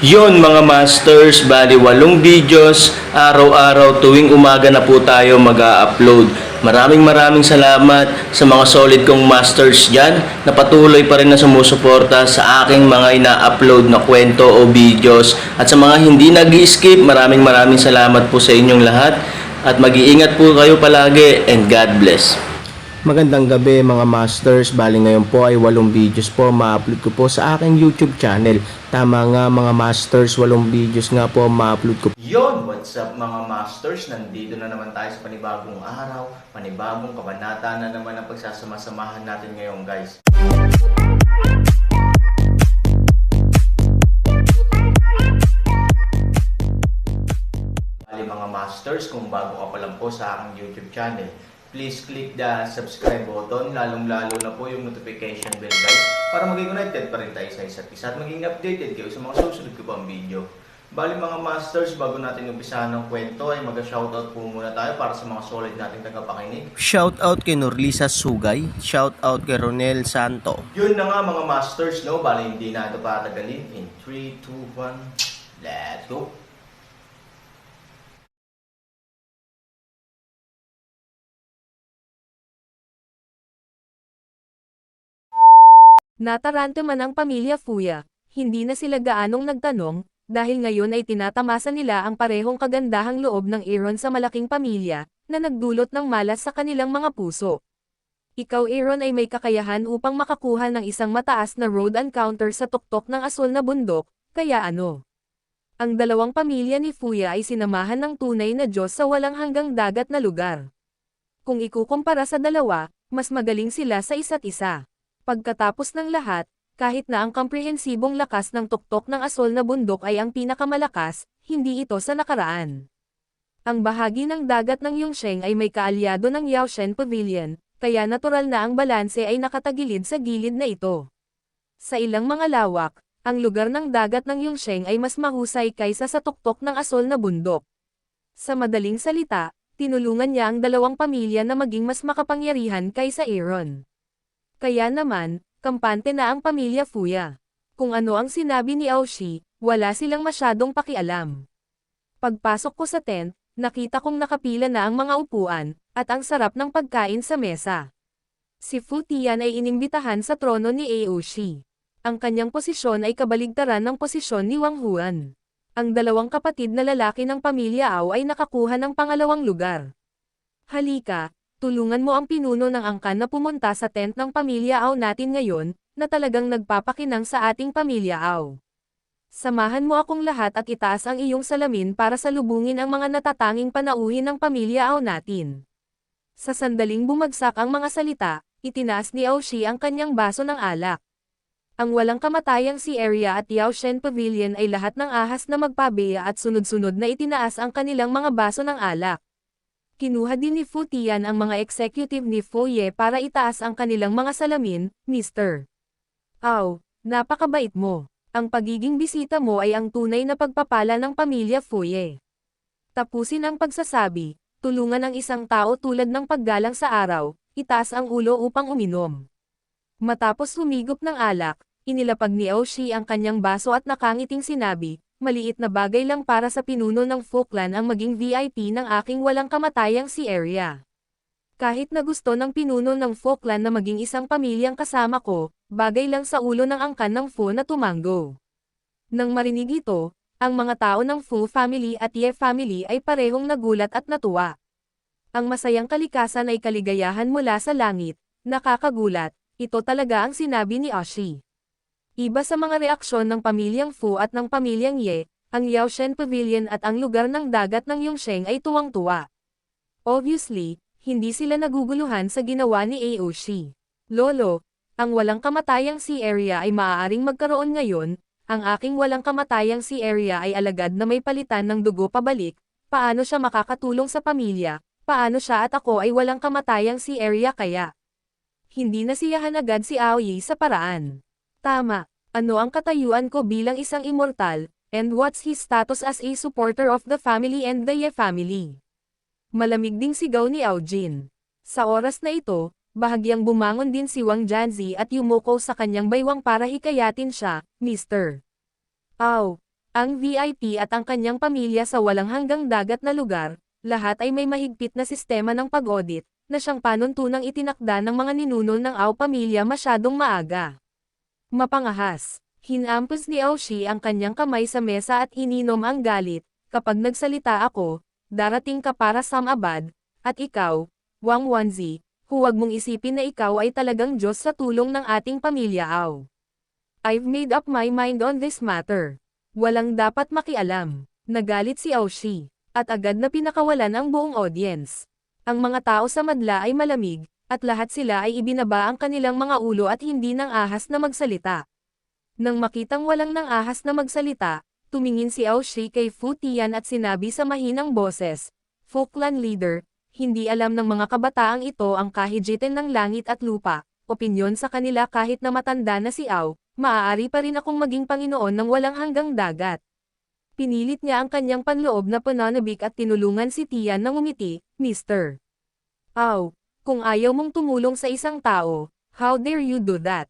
Yon mga masters, bali 8 videos, araw-araw tuwing umaga na po tayo mag-upload. Maraming salamat sa mga solid kong masters dyan na patuloy pa rin na sumusuporta sa aking mga ina-upload na kwento o videos. At sa mga hindi nag-skip, maraming salamat po sa inyong lahat. At mag-iingat po kayo palagi and God bless. Magandang gabi mga masters, bali ngayon po ay 8 videos po ma-upload ko po sa aking YouTube channel. Tama nga mga masters, 8 videos nga po ma-upload ko. Yon, what's up mga masters? Nandito na naman tayo sa panibagong araw, panibagong kabanata na naman ang pagsasama-samahan natin ngayon guys. Bali mga masters, kung bago ka pa lang po sa aking YouTube channel, please click the subscribe button, lalong-lalo na po yung notification bell guys, para maging connected pa rin tayo sa isa't isa at maging updated kayo sa mga susunod ko pang video. Bali mga masters, bago natin umpisahan ng kwento ay mag-shoutout po muna tayo para sa mga solid nating tagapakinig. Shoutout kay Norlisa Sugay, shoutout kay Ronel Santo. Yun na nga mga masters, no? Bali hindi na ito patagalin. In 3, 2, 1, let's go! Natarante man ang pamilya Fuya, hindi na sila gaanong nagtanong, dahil ngayon ay tinatamasa nila ang parehong kagandahang loob ng Aaron sa malaking pamilya, na nagdulot ng malas sa kanilang mga puso. Ikaw Aaron ay may kakayahan upang makakuha ng isang mataas na road encounter sa tuktok ng asul na bundok, kaya ano? Ang dalawang pamilya ni Fuya ay sinamahan ng tunay na Diyos sa walang hanggang dagat na lugar. Kung ikukumpara sa dalawa, mas magaling sila sa isa't isa. Pagkatapos ng lahat, kahit na ang komprehensibong lakas ng tuktok ng asol na bundok ay ang pinakamalakas, hindi ito sa nakaraan. Ang bahagi ng dagat ng Yongsheng ay may kaalyado ng Yaoshen Pavilion, kaya natural na ang balanse ay nakatagilid sa gilid na ito. Sa ilang mga lawak, ang lugar ng dagat ng Yongsheng ay mas mahusay kaysa sa tuktok ng asol na bundok. Sa madaling salita, tinulungan niya ang dalawang pamilya na maging mas makapangyarihan kaysa Aaron. Kaya naman, kampante na ang pamilya Fuya. Kung ano ang sinabi ni Aoshi, wala silang masyadong pakialam. Pagpasok ko sa tent, nakita kong nakapila na ang mga upuan, at ang sarap ng pagkain sa mesa. Si Fu Tian ay inimbitahan sa trono ni Aoshi. Ang kanyang posisyon ay kabaligtaran ng posisyon ni Wang Huan. Ang dalawang kapatid na lalaki ng pamilya Ao ay nakakuha ng pangalawang lugar. Halika, tulungan mo ang pinuno ng angkan na pumunta sa tent ng pamilya Ao natin ngayon, na talagang nagpapakinang sa ating pamilya Ao. Samahan mo akong lahat at itaas ang iyong salamin para salubungin ang mga natatanging panauhin ng pamilya Ao natin. Sa sandaling bumagsak ang mga salita, itinaas ni Aoshi ang kanyang baso ng alak. Ang walang kamatayang si Area at Yaoshen Pavilion ay lahat ng ahas na magpabeya at sunod-sunod na itinaas ang kanilang mga baso ng alak. Kinuha din ni Fu Tian ang mga executive ni Fu Ye para itaas ang kanilang mga salamin, Mr. Ao, napakabait mo. Ang pagiging bisita mo ay ang tunay na pagpapala ng pamilya Fu Ye. Tapusin ang pagsasabi, tulungan ang isang tao tulad ng paggalang sa araw, itaas ang ulo upang uminom. Matapos humigop ng alak, inilapag ni Aoshi ang kanyang baso at nakangiting sinabi, maliit na bagay lang para sa pinuno ng Fu Clan ang maging VIP ng aking walang kamatayang si Area. Kahit na gusto ng pinuno ng Fu Clan na maging isang pamilyang kasama ko, bagay lang sa ulo ng angkan ng Fu na tumanggo. Nang marinig ito, ang mga tao ng Fu family at Ye family ay parehong nagulat at natuwa. Ang masayang kalikasan ay kaligayahan mula sa langit, nakakagulat, ito talaga ang sinabi ni Aoshi. Iba sa mga reaksyon ng pamilyang Fu at ng pamilyang Ye, ang Yaoshen Pavilion at ang lugar ng dagat ng Yongsheng ay tuwang-tuwa. Obviously, hindi sila naguguluhan sa ginawa ni Aoshi. Lolo, ang walang kamatayang si Area ay maaaring magkaroon ngayon, ang aking walang kamatayang si Area ay alagad na may palitan ng dugo pabalik, paano siya makakatulong sa pamilya, paano siya at ako ay walang kamatayang si Area kaya? Hindi nasiyahan agad si Aoyi sa paraan. Tama, ano ang katayuan ko bilang isang immortal, and what's his status as a supporter of the family and the Ye family? Malamig ding sigaw ni Aojin. Sa oras na ito, bahagyang bumangon din si Wang Janzi at yumuko sa kanyang baywang para hikayatin siya, Mr. Ao, Ang VIP at ang kanyang pamilya sa walang hanggang dagat na lugar, lahat ay may mahigpit na sistema ng pag-audit, na siyang panuntunang itinakda ng mga ninuno ng Ao pamilya masyadong maaga. Mapangahas. Hinampos ni Aoshi ang kanyang kamay sa mesa at ininom ang galit. Kapag nagsalita ako, darating ka para Samabad, at ikaw, Wang Wanzi, huwag mong isipin na ikaw ay talagang Diyos sa tulong ng ating pamilya Ao. I've made up my mind on this matter. Walang dapat makialam. Nagalit si Aoshi, at agad na pinakawalan ang buong audience. Ang mga tao sa madla ay malamig, at lahat sila ay ibinaba ang kanilang mga ulo at hindi nang ahas na magsalita. Nang makitang walang nang ahas na magsalita, tumingin si Aoshi kay Fu Tian at sinabi sa mahinang boses, Fu Clan Leader, hindi alam ng mga kabataang ito ang kahijitin ng langit at lupa, opinyon sa kanila kahit na matanda na si Ao, maaari pa rin akong maging Panginoon ng walang hanggang dagat. Pinilit niya ang kanyang panloob na pananabik at tinulungan si Tian na ngumiti, Mr. Ao, kung ayaw mong tumulong sa isang tao, how dare you do that?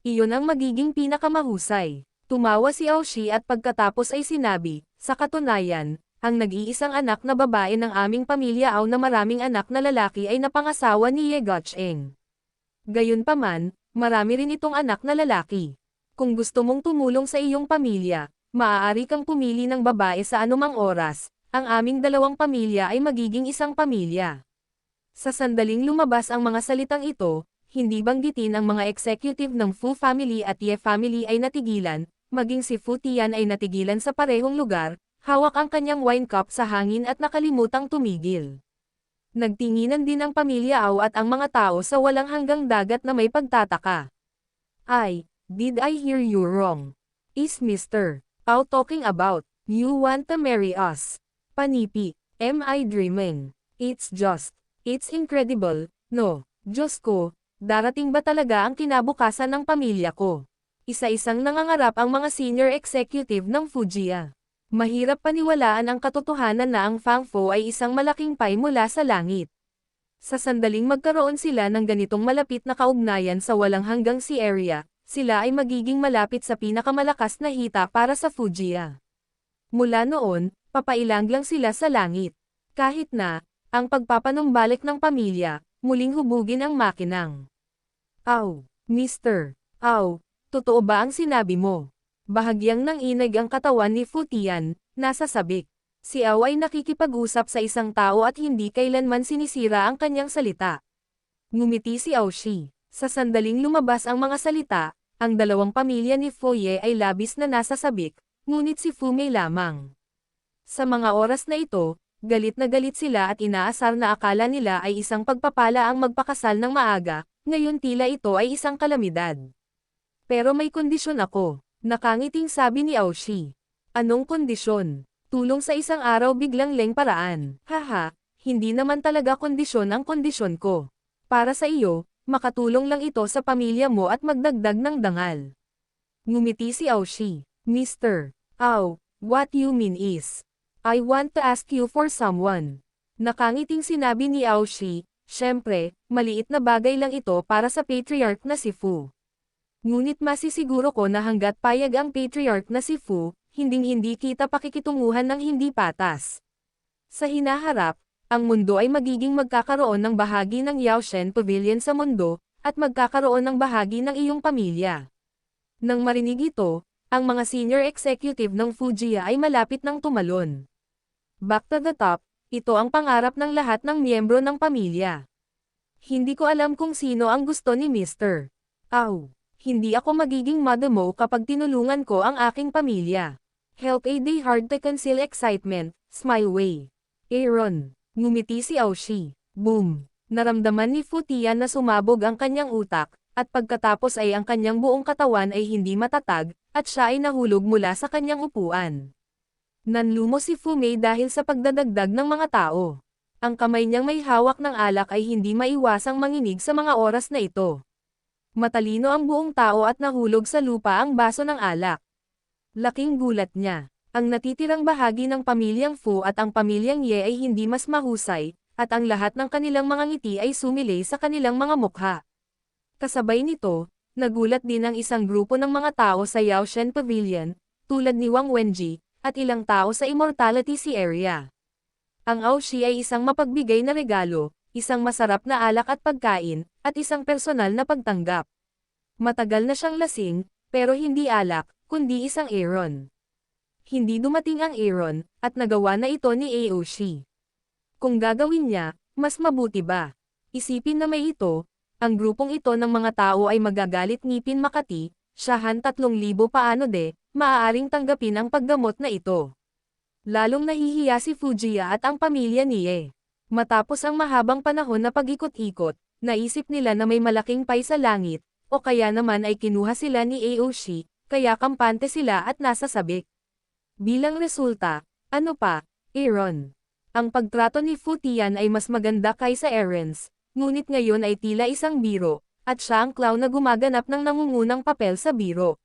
Iyon ang magiging pinakamahusay. Tumawa si Aoshi at pagkatapos ay sinabi, sa katunayan, ang nag-iisang anak na babae ng aming pamilya Ao na maraming anak na lalaki ay napangasawa ni Ye Gotcheng. Gayunpaman, marami rin itong anak na lalaki. Kung gusto mong tumulong sa iyong pamilya, maaari kang pumili ng babae sa anumang oras, ang aming dalawang pamilya ay magiging isang pamilya. Sa sandaling lumabas ang mga salitang ito, hindi banggitin ang mga executive ng Fu family at Ye family ay natigilan, maging si Fu Tian ay natigilan sa parehong lugar, hawak ang kanyang wine cup sa hangin at nakalimutang tumigil. Nagtinginan din ang pamilya Ao at ang mga tao sa walang hanggang dagat na may pagtataka. Did I hear you wrong? Is Mr. Ao talking about, you want to marry us? Panipi, am I dreaming? It's incredible, no, Diyos ko. Darating ba talaga ang kinabukasan ng pamilya ko? Isa-isang nangangarap ang mga senior executive ng Fujia. Mahirap paniwalaan ang katotohanan na ang Fangfo ay isang malaking pay mula sa langit. Sa sandaling magkaroon sila ng ganitong malapit na kaugnayan sa walang hanggang si area, sila ay magiging malapit sa pinakamalakas na hita para sa Fujia. Mula noon, papailang lang sila sa langit. Kahit na, ang pagpapanumbalik ng pamilya, muling hubugin ang makinang. Ao, Mr. Ao, totoo ba ang sinabi mo? Bahagyang nanginig ang katawan ni Fu Tian, nasa sabik. Si Ao ay nakikipag-usap sa isang tao at hindi kailanman sinisira ang kanyang salita. Ngumiti si Aoshi. Sa sandaling lumabas ang mga salita, ang dalawang pamilya ni Fu Ye ay labis na nasa sabik, ngunit si Fu Mei lamang. Sa mga oras na ito, galit na galit sila at inaasar na akala nila ay isang pagpapala ang magpakasal ng maaga, ngayon tila ito ay isang kalamidad. Pero may kondisyon ako, nakangiting sabi ni Aoshi. Anong kondisyon? Tulong sa isang araw biglang leng paraan. Haha, hindi naman talaga kondisyon ang kondisyon ko. Para sa iyo, makatulong lang ito sa pamilya mo at magdagdag ng dangal. Ngumiti si Aoshi. Mr. Ao, what you mean is, I want to ask you for someone. Nakangiting sinabi ni Aoshi, syempre, maliit na bagay lang ito para sa patriarch na si Fu. Ngunit masisiguro ko na hanggat payag ang patriarch na si Fu, hinding-hindi kita pakikitunguhan ng hindi patas. Sa hinaharap, ang mundo ay magiging magkakaroon ng bahagi ng Yaoshen Pavilion sa mundo, at magkakaroon ng bahagi ng iyong pamilya. Nang marinig ito, ang mga senior executive ng Fujia ay malapit ng tumalon. Back to the top, ito ang pangarap ng lahat ng miyembro ng pamilya. Hindi ko alam kung sino ang gusto ni Mr. Ao. Hindi ako magiging madamo kapag tinulungan ko ang aking pamilya. Help a day hard to conceal excitement, smile way. Aaron. Ngumiti si Aoshi. Boom. Naramdaman ni Fu Tian na sumabog ang kanyang utak, at pagkatapos ay ang kanyang buong katawan ay hindi matatag, at siya ay nahulog mula sa kanyang upuan. Nanlumo si Fu Mei dahil sa pagdadagdag ng mga tao. Ang kamay niyang may hawak ng alak ay hindi maiwasang manginig sa mga oras na ito. Matalino ang buong tao at nahulog sa lupa ang baso ng alak. Laking gulat niya. Ang natitirang bahagi ng pamilyang Fu at ang pamilyang Ye ay hindi mas mahusay, at ang lahat ng kanilang mga ngiti ay sumilay sa kanilang mga mukha. Kasabay nito, nagulat din ang isang grupo ng mga tao sa Yaoshen Pavilion, tulad ni Wang Wenji, at ilang tao sa Immortality Sea Area. Ang Aoshi ay isang mapagbigay na regalo, isang masarap na alak at pagkain, at isang personal na pagtanggap. Matagal na siyang lasing, pero hindi alak, kundi isang Aaron. Hindi dumating ang Aaron, at nagawa na ito ni Aoshi. Kung gagawin niya, mas mabuti ba? Isipin na may ito, ang grupong ito ng mga tao ay magagalit ngipin Makati, siyahan 3,000 paano maaaring tanggapin ang paggamot na ito. Lalong nahihiya si Fujiya at ang pamilya ni Ye. Matapos ang mahabang panahon na pag-ikot-ikot, naisip nila na may malaking pay sa langit, o kaya naman ay kinuha sila ni Aoshi, kaya kampante sila at nasa sabik. Bilang resulta, ano pa, Aaron? Ang pagtrato ni Futian ay mas maganda kaysa Aaron's, ngunit ngayon ay tila isang biro, at siya ang clown na gumaganap ng nangungunang papel sa biro.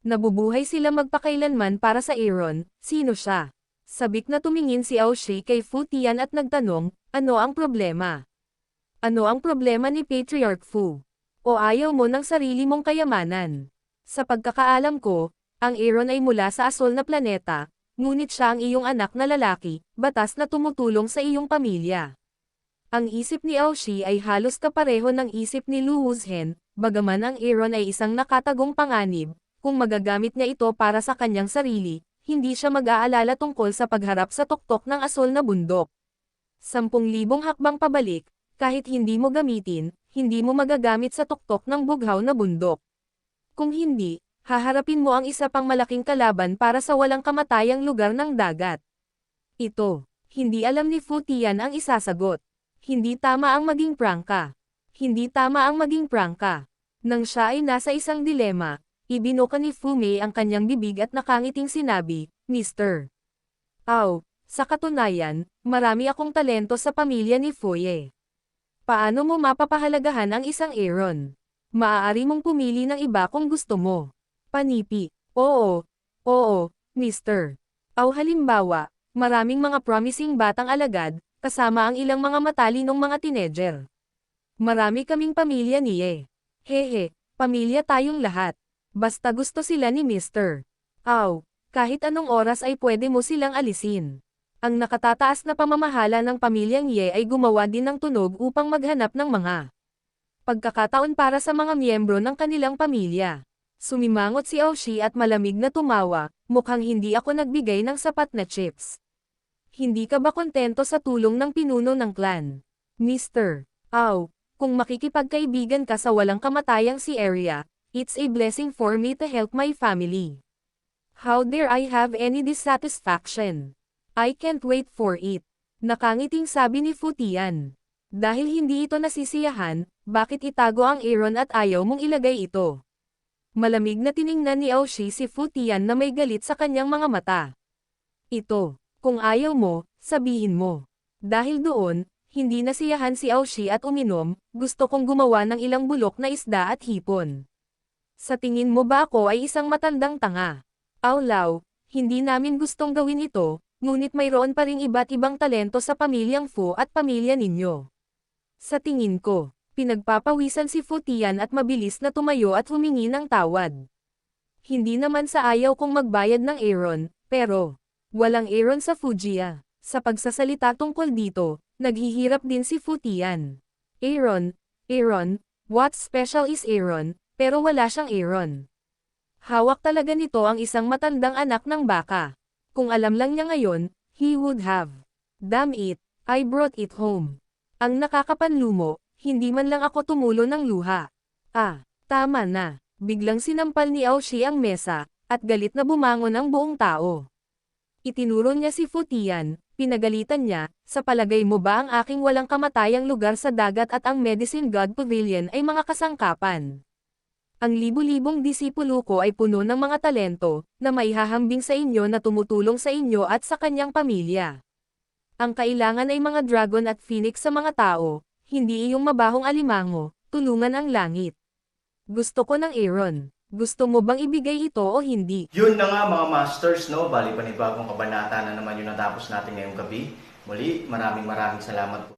Nabubuhay sila magpakailanman para sa Aaron, sino siya? Sabik na tumingin si Aoshi kay Futian at nagtanong, ano ang problema? Ano ang problema ni Patriarch Fu? O ayaw mo ng sarili mong kayamanan? Sa pagkakaalam ko, ang Aaron ay mula sa asol na planeta, ngunit siya ang iyong anak na lalaki, batas na tumutulong sa iyong pamilya. Ang isip ni Aoshi ay halos kapareho ng isip ni Lu Wuzhen, bagaman ang Aaron ay isang nakatagong panganib, kung magagamit niya ito para sa kanyang sarili, hindi siya mag-aalala tungkol sa pagharap sa tuktok ng asol na bundok. 10,000 hakbang pabalik, kahit hindi mo gamitin, hindi mo magagamit sa tuktok ng bughaw na bundok. Kung hindi, haharapin mo ang isa pang malaking kalaban para sa walang kamatayang lugar ng dagat. Ito, hindi alam ni Futian ang isasagot. Hindi tama ang maging prangka. Hindi tama ang maging prangka. Nang siya ay nasa isang dilema, ibinuka ni Fumei ang kanyang bibig at nakangiting sinabi, Mr. Aw, sa katunayan, marami akong talento sa pamilya ni Foye. Paano mo mapapahalagahan ang isang Aaron? Maaari mong pumili ng iba kung gusto mo. Panipi, oo, Mr. Aw halimbawa, maraming mga promising batang alagad, kasama ang ilang mga matalinong mga teenager. Marami kaming pamilya ni Ye. Hehe, pamilya tayong lahat. Basta gusto sila ni Mr. Aw, kahit anong oras ay pwede mo silang alisin. Ang nakatataas na pamamahala ng pamilyang Ye ay gumawa din ng tunog upang maghanap ng mga pagkakataon para sa mga miyembro ng kanilang pamilya. Sumimangot si Aoshi at malamig na tumawa, mukhang hindi ako nagbigay ng sapat na chips. Hindi ka ba kontento sa tulong ng pinuno ng clan? Mr. Aw, kung makikipagkaibigan ka sa walang kamatayang si Area, it's a blessing for me to help my family. How dare I have any dissatisfaction? I can't wait for it. Nakangiting sabi ni Futian. Dahil hindi ito nasisiyahan, bakit itago ang Aaron at ayaw mong ilagay ito? Malamig na tiningnan ni Aoshi si Futian na may galit sa kanyang mga mata. Ito, kung ayaw mo, sabihin mo. Dahil doon, hindi nasiyahan si Aoshi at uminom, gusto kong gumawa ng ilang bulok na isda at hipon. Sa tingin mo ba ako ay isang matandang tanga? Aulaw, hindi namin gustong gawin ito, ngunit mayroon pa ring iba't ibang talento sa pamilyang Fu at pamilya ninyo. Sa tingin ko, pinagpapawisan si Futian at mabilis na tumayo at humingi ng tawad. Hindi naman sa ayaw kong magbayad ng Aaron, pero walang Aaron sa Fujiya. Sa pagsasalita tungkol dito, naghihirap din si Futian. Aaron, what special is Aaron, pero wala siyang Aaron. Hawak talaga nito ang isang matandang anak ng baka. Kung alam lang niya ngayon, he would have. Damn it, I brought it home. Ang nakakapanlumo, hindi man lang ako tumulo ng luha. Ah, tama na. Biglang sinampal ni Aoshi ang mesa, at galit na bumangon ang buong tao. Itinuro niya si Futian, pinagalitan niya, sa palagay mo ba ang aking walang kamatayang lugar sa dagat at ang Medicine God Pavilion ay mga kasangkapan? Ang libu-libong disipulo ko ay puno ng mga talento, na maihahambing sa inyo na tumutulong sa inyo at sa kanyang pamilya. Ang kailangan ay mga dragon at phoenix sa mga tao, hindi iyong mabahong alimango, tulungan ang langit. Gusto ko ng Aaron. Gusto mo bang ibigay ito o hindi? Yun na nga mga masters, no? Bali panibagong kabanata na naman yung natapos natin ngayong gabi. Muli, maraming salamat po.